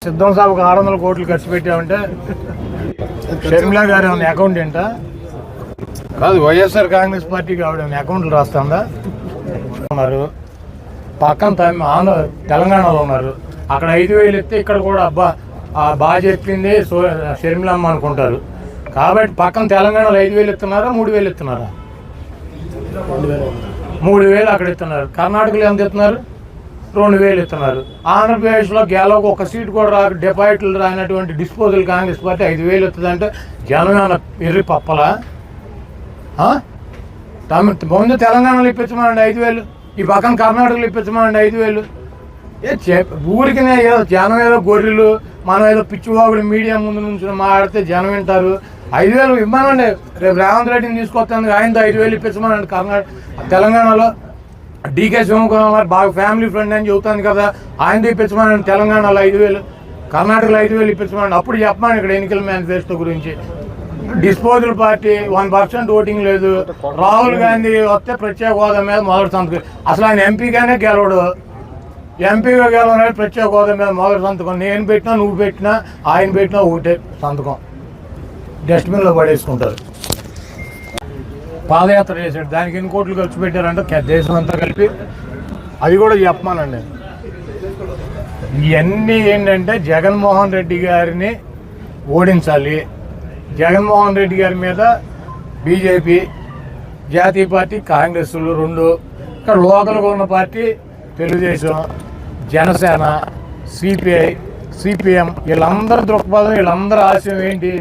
సిద్ధం సభకు 600 కోట్లు ఖర్చు పెట్టామంటే షర్మిలా గారు ఏమన్నా అకౌంటెంటా కాదు, వైఎస్ఆర్ కాంగ్రెస్ పార్టీకి ఆవిడ అకౌంట్లు రాస్తుందా ఉన్నారు. పక్కన ఆంధ్ర తెలంగాణలో ఉన్నారు, అక్కడ 5,000 ఇస్తే ఇక్కడ కూడా అబ్బా బాగా చెప్పింది షర్మిలమ్మ అనుకుంటారు. కాబట్టి పక్కన తెలంగాణలో 5,000 ఇస్తున్నారా 3,000 ఇస్తున్నారా? 3,000 అక్కడ ఇస్తున్నారు. కర్ణాటకలో ఎంత ఇస్తున్నారు? 2,000 ఇస్తున్నారు. ఆంధ్రప్రదేశ్లో గెలవకు ఒక సీట్ కూడా రాక డిపాజిట్లు రానటువంటి డిస్పోజల్ కాంగ్రెస్ పార్టీ 5,000 ఇస్తుందంటే జనం ఏమన్నా ఎర్రి పప్పలా? ముందు తెలంగాణలో ఇప్పించమండి 5,000, ఈ పక్కన కర్ణాటకలో ఇప్పించమండి 5,000. ఊరికి ఏదో జనం ఏదో గొర్రెలు, మనం ఏదో పిచ్చివాగుడు మీడియా ముందు నుంచి మాట్లాడితే జనం వింటారు. 5,000 ఇవ్వమనండి. రేపు రేవంత్ రెడ్డిని తీసుకొస్తాను, ఆయనతో 5,000 ఇప్పించమనండి. తెలంగాణలో డీకే శివకుమార్ బాగా ఫ్యామిలీ ఫ్రెండ్ అని చెబుతాను కదా, ఆయనతో ఇప్పించమనండి. తెలంగాణలో 5,000, కర్ణాటకలో 5,000 ఇప్పించమనండి. అప్పుడు చెప్పమని ఇక్కడ ఎన్నికల మేనిఫెస్టో గురించి. డిస్పోజల్ పార్టీ 1% ఓటింగ్ లేదు. రాహుల్ గాంధీ వస్తే ప్రత్యేక హోదా మీద మొదటి సంతకం. అసలు ఆయన ఎంపీగానే గెలవడు, ఎంపీగా గెలవనాడు ప్రత్యేక హోదా మీద మొదటి సంతకం. నేను పెట్టినా నువ్వు పెట్టినా ఆయన పెట్టినా ఒకటే సంతకం, డస్ట్బిన్లో పడేసుకుంటారు. పాదయాత్ర చేశాడు, దానికి ఎన్ని కోట్లు ఖర్చు పెట్టారంటే దేశం అంతా కలిపి. అది కూడా చెప్పమానండి. ఇవన్నీ ఏంటంటే జగన్మోహన్ రెడ్డి గారిని ఓడించాలి. జగన్మోహన్ రెడ్డి గారి మీద బీజేపీ, జాతీయ పార్టీ కాంగ్రెస్లు 2, ఇక్కడ లోకల్గా ఉన్న party Telugu Desam, Janasena, CPI, CPM, వీళ్ళందరి దృక్పథం, వీళ్ళందరి ఆశయం ఏంటి?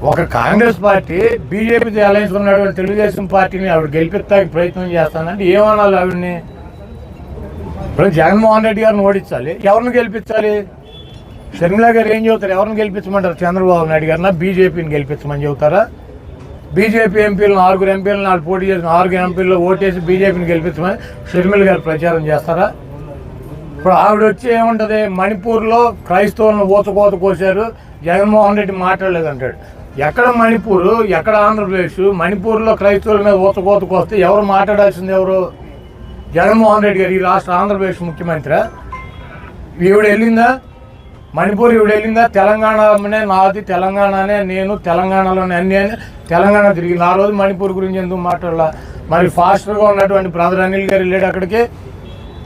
ఒక కాంగ్రెస్ పార్టీ బీజేపీతో అలయన్స్ ఉన్నటువంటి తెలుగుదేశం పార్టీని ఆవిడ గెలిపించడానికి ప్రయత్నం చేస్తానంటే ఏమనాలి ఆవిడని? ఇప్పుడు జగన్మోహన్ రెడ్డి గారిని ఓడించాలి, ఎవరిని గెలిపించాలి? షర్మిలా గారు ఏం చెబుతారు? ఎవరిని గెలిపించమంటారు? చంద్రబాబు నాయుడు గారినా బీజేపీని గెలిపించమని చెబుతారా? బీజేపీ ఎంపీలు 4 ఎంపీలను వాళ్ళు పోటీ చేసిన 4 ఎంపీల్లో ఓటేసి బీజేపీని గెలిపించమని షర్మిల గారు ప్రచారం చేస్తారా? ఇప్పుడు ఆవిడ వచ్చి ఏముంటుంది, మణిపూర్లో క్రైస్తవులను ఊచకోత కోసారు, జగన్మోహన్ రెడ్డి మాట్లాడలేదంటాడు. ఎక్కడ మణిపూర్, ఎక్కడ ఆంధ్రప్రదేశ్? మణిపూర్లో క్రైస్తవుల మీద ఊచకోత కోస్తే ఎవరు మాట్లాడాల్సింది? ఎవరు? జగన్మోహన్ రెడ్డి గారు, ఈ రాష్ట్ర ఆంధ్రప్రదేశ్ ముఖ్యమంత్రి. ఈవిడ వెళ్ళిందా మణిపూర్? ఈవిడ వెళ్ళిందా? తెలంగాణనే నాది, తెలంగాణనే నేను, తెలంగాణలోనే అన్నీ అని తెలంగాణ తిరిగింది. ఆ రోజు మణిపూర్ గురించి ఎందుకు మాట్లాడాల? మరి ఫాస్టర్గా ఉన్నటువంటి బ్రదర్ అనిల్ గారు వెళ్ళాడు అక్కడికి,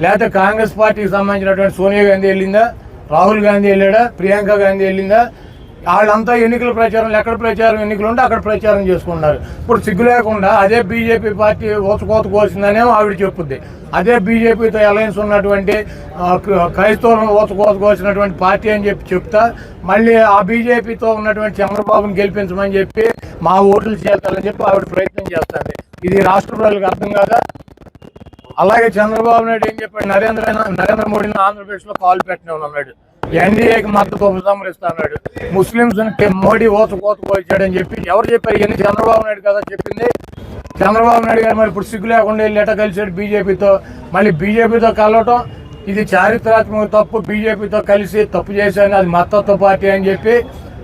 లేకపోతే కాంగ్రెస్ పార్టీకి సంబంధించినటువంటి సోనియా గాంధీ వెళ్ళిందా? రాహుల్ గాంధీ వెళ్ళాడా? ప్రియాంక గాంధీ వెళ్ళిందా? వాళ్ళంతా ఎన్నికల ప్రచారంలో ఎక్కడ ప్రచారం ఎన్నికలు ఉంటే అక్కడ ప్రచారం చేసుకున్నారు. ఇప్పుడు సిగ్గు లేకుండా అదే బీజేపీ పార్టీ ఊచకోత కోసిందనేమో ఆవిడ చెప్పుద్ది. అదే బీజేపీతో అలయన్స్ ఉన్నటువంటి క్రైస్తవులను ఊచకోత కోసినటువంటి పార్టీ అని చెప్తా మళ్ళీ ఆ బీజేపీతో ఉన్నటువంటి చంద్రబాబుని గెలిపించమని చెప్పి మా ఓట్లు చేస్తారని చెప్పి ఆవిడ ప్రయత్నం చేస్తుంది. ఇది రాష్ట్ర ప్రజలకు అర్థం కాదా? అలాగే చంద్రబాబు నాయుడు ఏం చెప్పాడు? నరేంద్ర మోడీని ఆంధ్రప్రదేశ్లో కాలు పెట్టినాడు, ఎన్డీఏకి మద్దతు ఉపసంహరిస్తున్నాడు, ముస్లింస్ మోడీ ఊచకోత కోసాడని చెప్పి ఎవరు చెప్పారు? ఇవన్నీ చంద్రబాబు నాయుడు కదా చెప్పింది. చంద్రబాబు నాయుడు గారు మరి ఇప్పుడు సిగ్గు లేకుండా వెళ్ళి ఎట్ట కలిసాడు బీజేపీతో? మళ్ళీ బీజేపీతో కలవటం ఇది చారిత్రాత్మక తప్పు. బీజేపీతో కలిసి తప్పు చేశాను, అది మద్దతు పార్టీ అని చెప్పి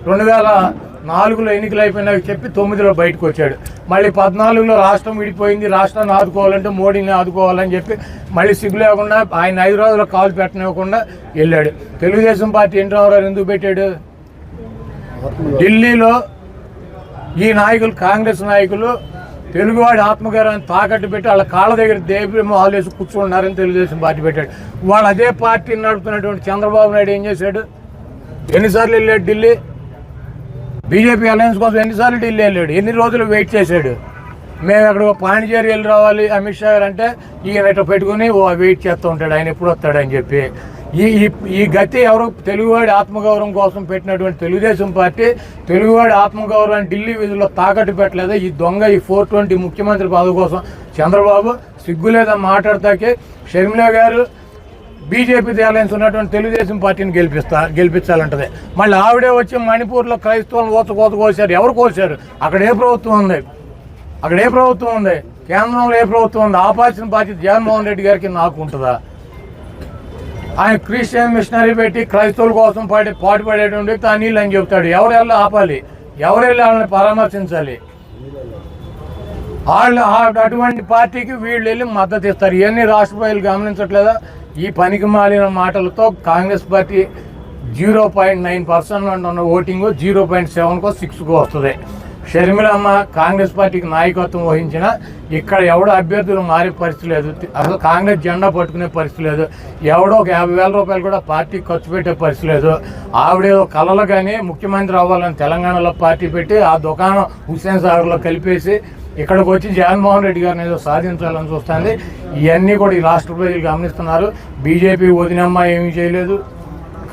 2004లో ఎన్నికలు అయిపోయినాక చెప్పి 9లో బయటకు వచ్చాడు. మళ్ళీ 14లో రాష్ట్రం విడిపోయింది, రాష్ట్రాన్ని ఆదుకోవాలంటే మోడీని ఆదుకోవాలని చెప్పి మళ్ళీ సిగ్గు లేకుండా ఆయన హైదరాబాద్లో కాలు పెట్టనివ్వకుండా వెళ్ళాడు. తెలుగుదేశం పార్టీ ఎన్టీ రామారావు ఎందుకు పెట్టాడు? ఢిల్లీలో ఈ నాయకులు, కాంగ్రెస్ నాయకులు తెలుగువాడి ఆత్మగౌరవాన్ని తాకట్టు పెట్టి వాళ్ళ కాళ్ళ దగ్గర దేవేమో ఆలేసి కూర్చున్నారని తెలుగుదేశం పార్టీ పెట్టాడు. వాళ్ళు అదే పార్టీని నడుపుతున్నటువంటి చంద్రబాబు నాయుడు ఏం చేశాడు? ఎన్నిసార్లు వెళ్ళాడు ఢిల్లీ? బీజేపీ అలయన్స్ కోసం ఎన్నిసార్లు ఢిల్లీ వెళ్ళాడు? ఎన్ని రోజులు వెయిట్ చేశాడు? మేము అక్కడ పాండిచేరి వెళ్ళి రావాలి అమిత్ షా గారు అంటే ఈయన ఇట్లా పెట్టుకుని వెయిట్ చేస్తూ ఉంటాడు, ఆయన ఎప్పుడు వస్తాడని చెప్పి. ఈ గతి ఎవరు? తెలుగువాడి ఆత్మగౌరవం కోసం పెట్టినటువంటి తెలుగుదేశం పార్టీ తెలుగువాడి ఆత్మగౌరవాన్ని ఢిల్లీ వీధుల్లో తాకట్టు పెట్టలేదు. ఈ దొంగ, ఈ 420 ముఖ్యమంత్రి పదవి కోసం చంద్రబాబు సిగ్గులేదని మాట్లాడతాకే షర్మిలా గారు బీజేపీ అలయన్స్ ఉన్నటువంటి తెలుగుదేశం పార్టీని గెలిపించాలంటది. మళ్ళీ ఆవిడే వచ్చి మణిపూర్లో క్రైస్తవులను ఊచకోత కోసారు. ఎవరు కోసారు? అక్కడ ఏ ప్రభుత్వం ఉంది? అక్కడ ఏ ప్రభుత్వం ఉంది? కేంద్రంలో ఏ ప్రభుత్వం ఉంది? ఆపాల్సిన బాధ్యత జగన్మోహన్ రెడ్డి గారికి నాకు ఉంటుందా? ఆయన క్రిస్టియన్ మిషనరీ పెట్టి క్రైస్తవుల కోసం పాటుపడేటువంటి వ్యక్తి అనిల్ అని చెప్తాడు. ఎవరు వెళ్ళి ఆపాలి? ఎవరు వెళ్ళి వాళ్ళని పరామర్శించాలి? వాళ్ళు అటువంటి పార్టీకి వీళ్ళు వెళ్ళి మద్దతు ఇస్తారు. ఇవన్నీ రాష్ట్ర ప్రజలు గమనించట్లేదా? ఈ పనికి మాలిన మాటలతో కాంగ్రెస్ పార్టీ 0.9% ఉన్న ఓటింగ్ 0.7కో 6కో వస్తుంది. షర్మిలమ్మ కాంగ్రెస్ పార్టీకి నాయకత్వం వహించిన ఇక్కడ ఎవడో అభ్యర్థులు మారే పరిస్థితి లేదు. అసలు కాంగ్రెస్ జెండా పట్టుకునే పరిస్థితి లేదు. ఎవడో ఒక 50,000 రూపాయలు కూడా పార్టీకి ఖర్చు పెట్టే పరిస్థితి లేదు. ఆవిడేదో కళలు కానీ ముఖ్యమంత్రి అవ్వాలని తెలంగాణలో పార్టీ పెట్టి ఆ దుకాణం హుస్సేన్ సాగర్లో కలిపేసి ఇక్కడికి వచ్చి జగన్మోహన్ రెడ్డి గారిని ఏదో సాధించాలని చూస్తుంది. ఇవన్నీ కూడా ఈ రాష్ట్ర ప్రజలు గమనిస్తున్నారు. బీజేపీ వదినమ్మ ఏమీ చేయలేదు,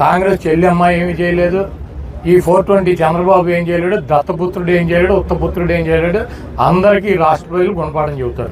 కాంగ్రెస్ చెల్లెమ్మ ఏమీ చేయలేదు, ఈ 420 చంద్రబాబు ఏం చేయలేడు, దత్తపుత్రుడు ఏం చేయలేడు, ఉత్తపుత్రుడు ఏం చేయలేడు. అందరికీ రాష్ట్ర ప్రజలు గుణపాఠం చెబుతారు.